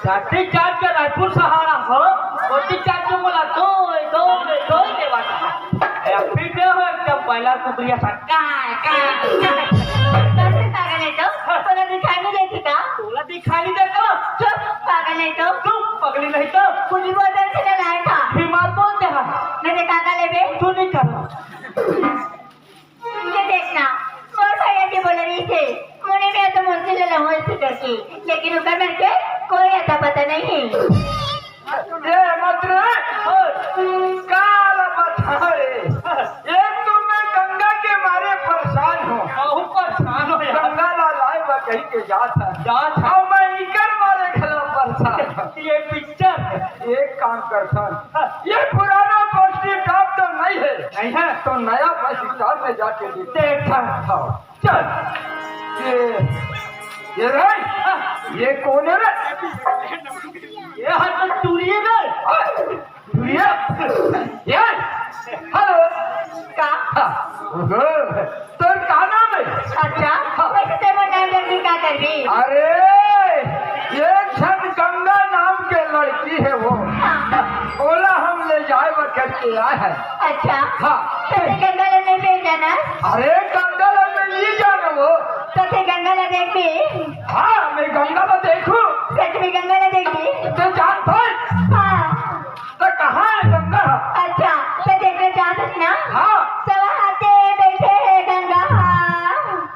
जाती चाट के रायपुर सहारा हो होती चाट के बोला दो देवा फिर दे हो एकदम पहला कुबरिया सा काय कैसे पागल है तो तोला दिखाई नहीं देती का तोला दिखाई नहीं देता चुप पागल है तो तू पगली नहीं तो कुछ बोतल से लाया था बीमार बोलते हैं मैं देखा का ले बे तू नहीं कर ये देखना मोर भैया की बोल रही थे मुझे मैं तो मुझसे ले लाऊं इस फिकर की लेकिन ऊपर में के कोई ऐसा पता नहीं ये मत रे काला बता रे एक तो मैं गंगा के मारे परेशान हूँ बहुत परेशान हो गंगा लाए बा कहीं के जात है और मैं इकर मारे खला परेशान ये पिक्चर एक काम करता ये पुराना बस स्टॉप तो नहीं है तो नया बस स्टॉप में जाके देखता है चल ये रे ये कौन है रे ये हाथ टूरिए रे टूरिए ये हेलो का तो क्या नाम है अच्छा वैसे तेरा नाम लेके क्या कर रही अरे एक क्षण गंगा नाम के लड़की है वो बोला हम ले जाए बकर के आए हैं अच्छा हाँ तो गंगा ले भेजा ना अरे गंगा में लिए जाना वो तो गंगा ले देख भी हाँ मैं गंगा में देखूं सच में गंगा ले देखी तो जान भाई हाँ तो कहाँ है गंगा अच्छा तो देखना चाहते ना हाँ सब हाथे बैठे है गंगा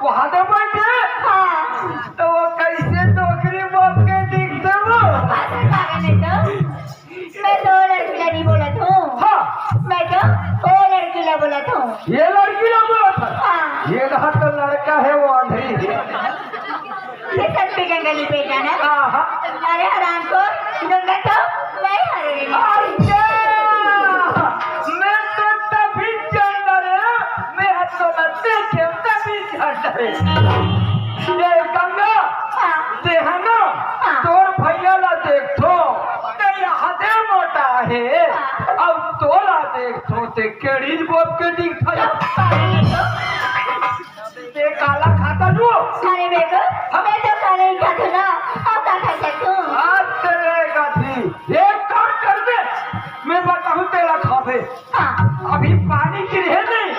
वहाँ तो बैठे हाँ तो वो कैसे नौकरी बोल के दिखते वो पागल है तो मैं तो लड़की नहीं बोला हूँ हाँ मैं तो वो लड़की ला बोला हूँ ये लड़की ना बोला था हाँ ये रहा तो लड़का है वो अंधेरी है ये सच में गंगा नहीं भेजा ना हाँ अरे हराम को गंगा तो मैं हरी मैं तो तभी जान रहा मैं तो लगते थे तभी जान रहे ये गंगा देहना तोर भैया ला देखो ते हदे मोटा है अब तोला देखो ते केड़ी बोप के दिखा ते काला खाता लो अरे बेगो मैं तो खाने ही खाती ना अब क्या खा सकूं आज तेरे गाथी एक काम कर दे मैं बताऊं तेरा खावे हाँ अभी पानी गिरे नहीं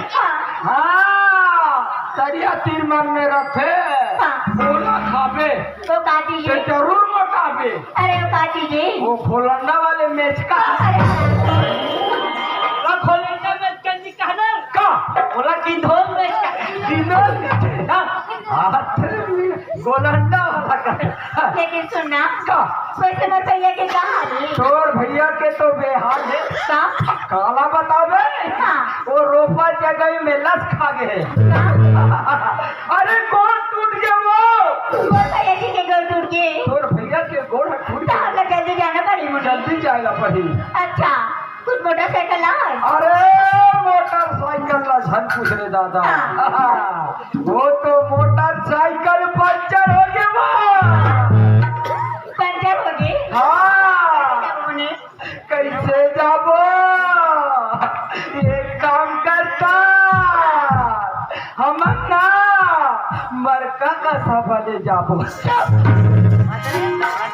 हाँ तरिया तीर मन में रखे बोला खावे तो काटी ते जी जरूर मकावे अरे वो काटी जी वो खोलंडा वाले मैच का खोलंडा मैच का निकालना का बोला कि धोल मैच का दिनों हाथ गोलंडा वाला का लेकिन सुनना का वैसे मेरे भैया के कहा रे तोर भैया के तो बेहाल है का काला बतावे हाँ वो रोपा जगह में लस खा गए अरे गोड़ टूट गया वो भैया जी के गोड़ टूट गए तोर भैया के गोड़ टूट तो हम लोग जल्दी जाना पड़ी मुझे जल्दी जाएगा पड़ी अच्छा कुछ मोटरसाइकिल लाओ अरे मोटरसाइकिल ला झन पूछ रे दादा वो तो मोटरसाइकिल पंचर हो गया पंचर हो गई हाँ होने कैसे जाबो एक काम करता हम ना मरका का सभा ले जाबो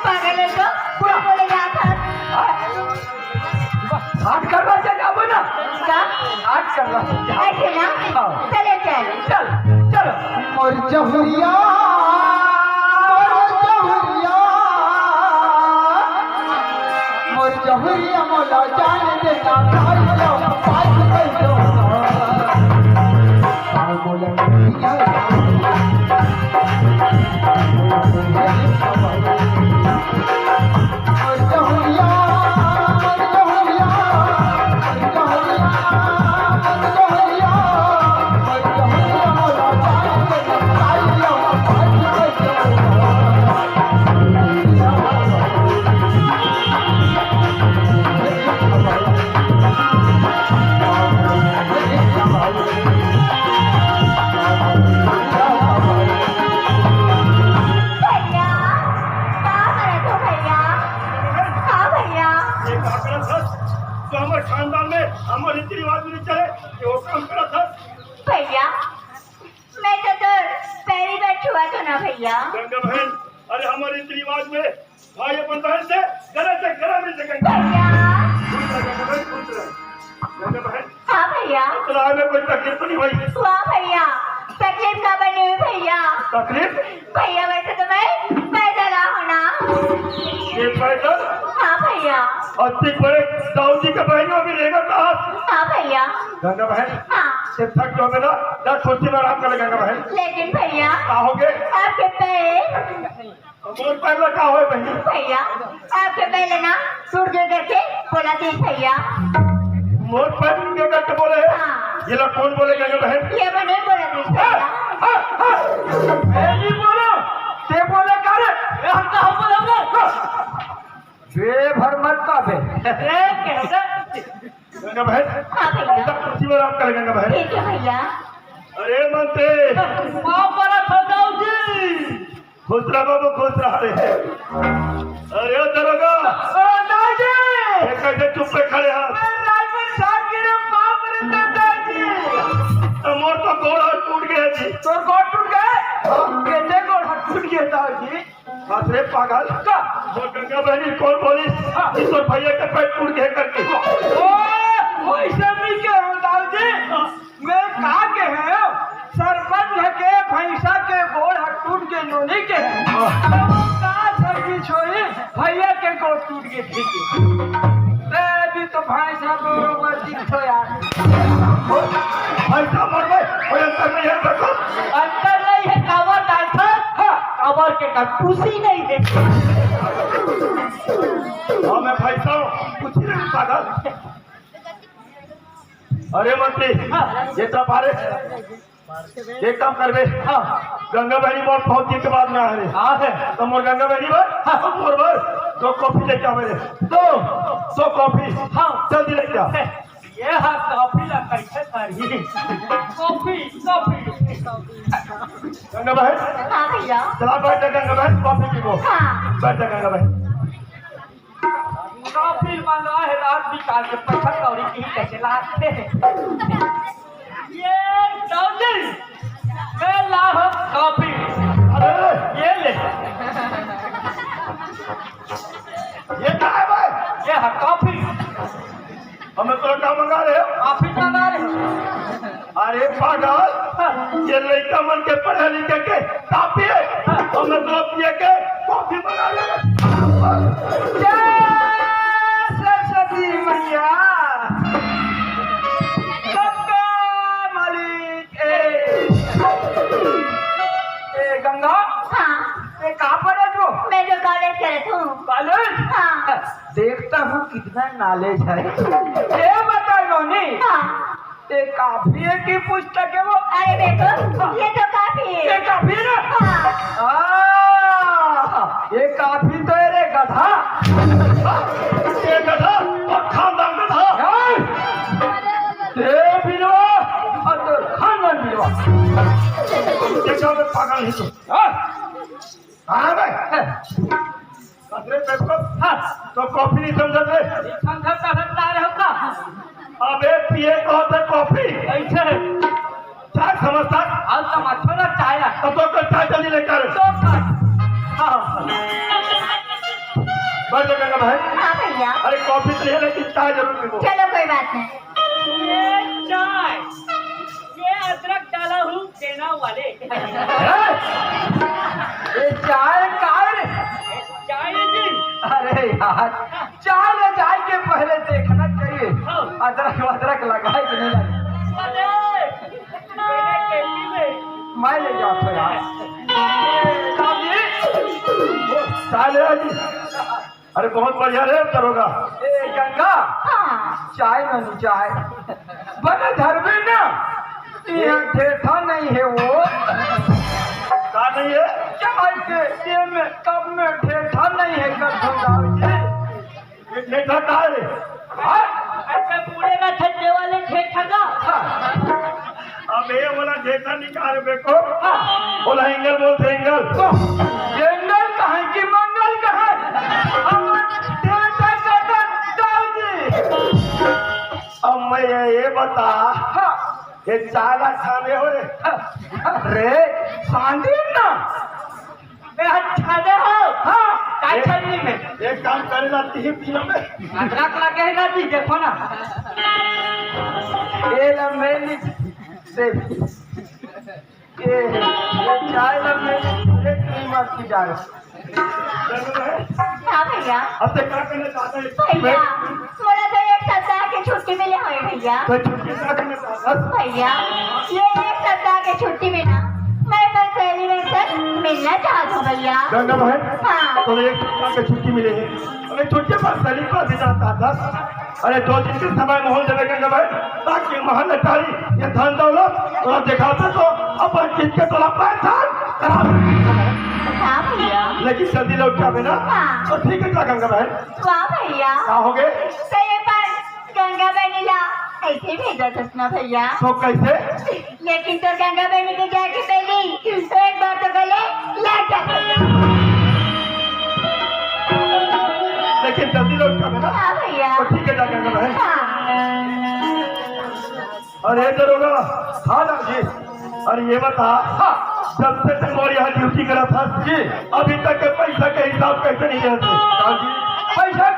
पागल है तो पूरा बोले जाता हाथ करवा से जाबो ना का हाथ करवा से जाबो ऐसे ना चले चल चल चल और जहुरिया जहुरिया मोला जान देना पास कर दो खानदान में हमारे रीति रिवाज में चले कि वो काम करा था भैया मैं तो पैरी बैठ हुआ तो ना भैया गंगा बहन, अरे हमारे रीति रिवाज में भाई अपन बहन से गला मिल सकेंगे। गंगा बहन हाँ भैया। इतना में कोई तकलीफ तो नहीं हुई? वाह भैया, तकलीफ का बनी हुई भैया। तकलीफ? भैया वैसे तो मैं पैदल होना। ये पैदल? हाँ भैया। अस्सी बड़े दाऊद जी के बहनों भी रहेगा कहा? हाँ भैया। गंगा बहन हाँ। से थक जाओगे ना, 10 कुर्सी में आराम कर गंगा बहन। लेकिन भैया आओगे आपके पैर, मोर पैर लगा हुए बहन। भैया आपके पहले ना टूट जो करके बोला थी भैया। मोर पैर के करके बोले हैं? हाँ। ये लोग कौन बोले गंगा बहन? ये मैंने बोला थी भैया। मैं नहीं बोला, ते बोले का रे? हम कहाँ बोलेंगे? बेभर मत का बे। गंगा बहन हाँ भैया। 10 कुर्सी में आराम कर गंगा बहन। ठीक है भैया। अरे मंत्री खुश रहा बाबू, खुश रहा रे। अरे ओ दरोगा, ये कैसे चुप पे खड़े हैं? मोर तो गोड़ हाथ टूट गया जी। तोर गोड़ टूट गए? कैसे गोड़ हाथ टूट गया दाऊजी? अरे पागल का वो गंगा बहनी कौन बोली इस और भैया के पैर टूट गए करके? ओ वैसे नहीं के हो दाऊजी, मैं कहा के हैं सरपंच के भैंसा के गोड़ हाथ टूट के नोनी के हैं। का सर्दी छोड़ी भैया के गोड़ टूट गए ठीक है। भी तो भैंसा बरोबर दिखो यार। भैंसा मर गए कोई अंतर नहीं है देखो। अंतर नहीं है कावर डालता कावर के का खुशी नहीं देखी। हाँ मैं भैंसा हूँ, कुछ ही नहीं पागल। अरे मंत्री ये सब आ रहे एक काम कर बे। गंगा बहनी बहुत दिन के बाद में आ रहे। हाँ है तो मोर गंगा बहनी पर मोर पर 2 कॉफी लेके आ मेरे। 2 कॉफी। हाँ जल्दी लेके आ। ये हाँ कॉफी ला कैसे करी? कॉफी गंगा बहन हाँ भैया। चला बैठ जा गंगा बहन, कॉफी पीबो। हाँ। बैठ जा गंगा बहन। कॉफी मंगा है रात निकाल के 50 कौड़ी की कैसे लाते हैं? ये दाऊजी मैं ला हूँ कॉफी। अरे ये ले, ये क्या है भाई? ये है कॉफी। हमें तो क्या मंगा रहे हो? कॉफी मंगा रहे हो? अरे पागल ये लड़का मन के पढ़े लिखे के काफी है। हमें तो पिए के कॉफी मंगा रहे। जय सरस्वती मैया। गंगा मालिक ए गंगा हाँ। ए कहाँ पर है तू? मैं जो कॉलेज करत हूँ। कॉलेज? हाँ। देखता हूँ कितना नॉलेज है। ये बता नोनी हाँ। ये काफी है की पुस्तक है वो? अरे देखो ये तो काफी ये है। काफी ना? हाँ। ये काफी तो है रे गधा। ये गधा और खानदान गधा। ये बिलवा और तो खानदान बिलवा। देखो मैं पागल नहीं तो। हाँ भाई अरे पेपर तो कॉफी नहीं समझ रहे। समझता रहे होगा। अबे पिए कहो तो कॉफी ऐसे चाय समझता? आज तो मच्छर ना चाय ला। तो चाय जल्दी लेकर तो हाँ बैठ जा गंगा बहन। हाँ भैया। अरे कॉफी तो है लेकिन चाय जरूर पीबो। चलो कोई बात नहीं। ये चाय, ये अदरक डाला हूँ देना वाले। ये चाय का रे? चाय जी। अरे यार चाय ले जाए के पहले देखना चाहिए अदरक वदरक लगाए कि नहीं लगाए। मैं ले जाता यार। चाय ले जी। अरे बहुत बढ़िया रे करोगा। ए गंगा हाँ। चाय नहीं चाय बने धरबे ना यहाँ ठेठा नहीं है वो का नहीं है? चाय के ये में कब में ठेठा नहीं है ये ठेठा का है रे? ऐसे पूरे ना ठेठे वाले ठेठा का। अब ये वाला ठेठा निकाल देखो। बोला एंगल बोलते एंगल। एंगल कहाँ की मंगल कहाँ? हम ठेठा का दाऊजी। अब मैं ये बता ये चाला खाने हो रे? रे सांदी ना अच्छा दे हो। हाँ काय छलनी में एक काम करे जाती है पीने में अदरक लगे ना जी देखो ना ये लम्बे से ये चाय लम्बे एक कीमत की जा रही हाँ भैया अब तक क्या करना चाहते भैया मोला तो एक सप्ताह की छुट्टी मिले हुए भैया तो छुट्टी क्या करना चाहता भैया ये एक सप्ताह की छुट्टी में ना मैं अपनी सहेली में से मिलना चाहता हूँ भैया गंगा बहन हाँ तो एक सप्ताह की छुट्टी मिली है अरे छुट्टी पर सैली को भी जाता था अरे 2 दिन के समय माहौल देवे गंगा बहन ताकि महान अटारी ये धन दौलत थोड़ा दिखाता तो अपन चीज के थोड़ा पहचान करा हाँ भैया लेकिन जल्दी लौट के आवे ना हाँ। तो ठीक है क्या गंगा बहन वाह भैया क्या हो गए तो ये पर गंगा बहनी ला ऐसे भेजा था ना भैया तो कैसे लेकिन तो गंगा बहनी के जाके पहली एक बार तो गले लग जा लेकिन जल्दी लौट के आवे ना हाँ भैया तो ठीक है क्या गंगा बहन हाँ अरे दरोगा हाँ ना जी अरे ये बता हाँ जब से तुम यहाँ ड्यूटी करा था जी अभी तक के पैसा के हिसाब कैसे नहीं है पैसा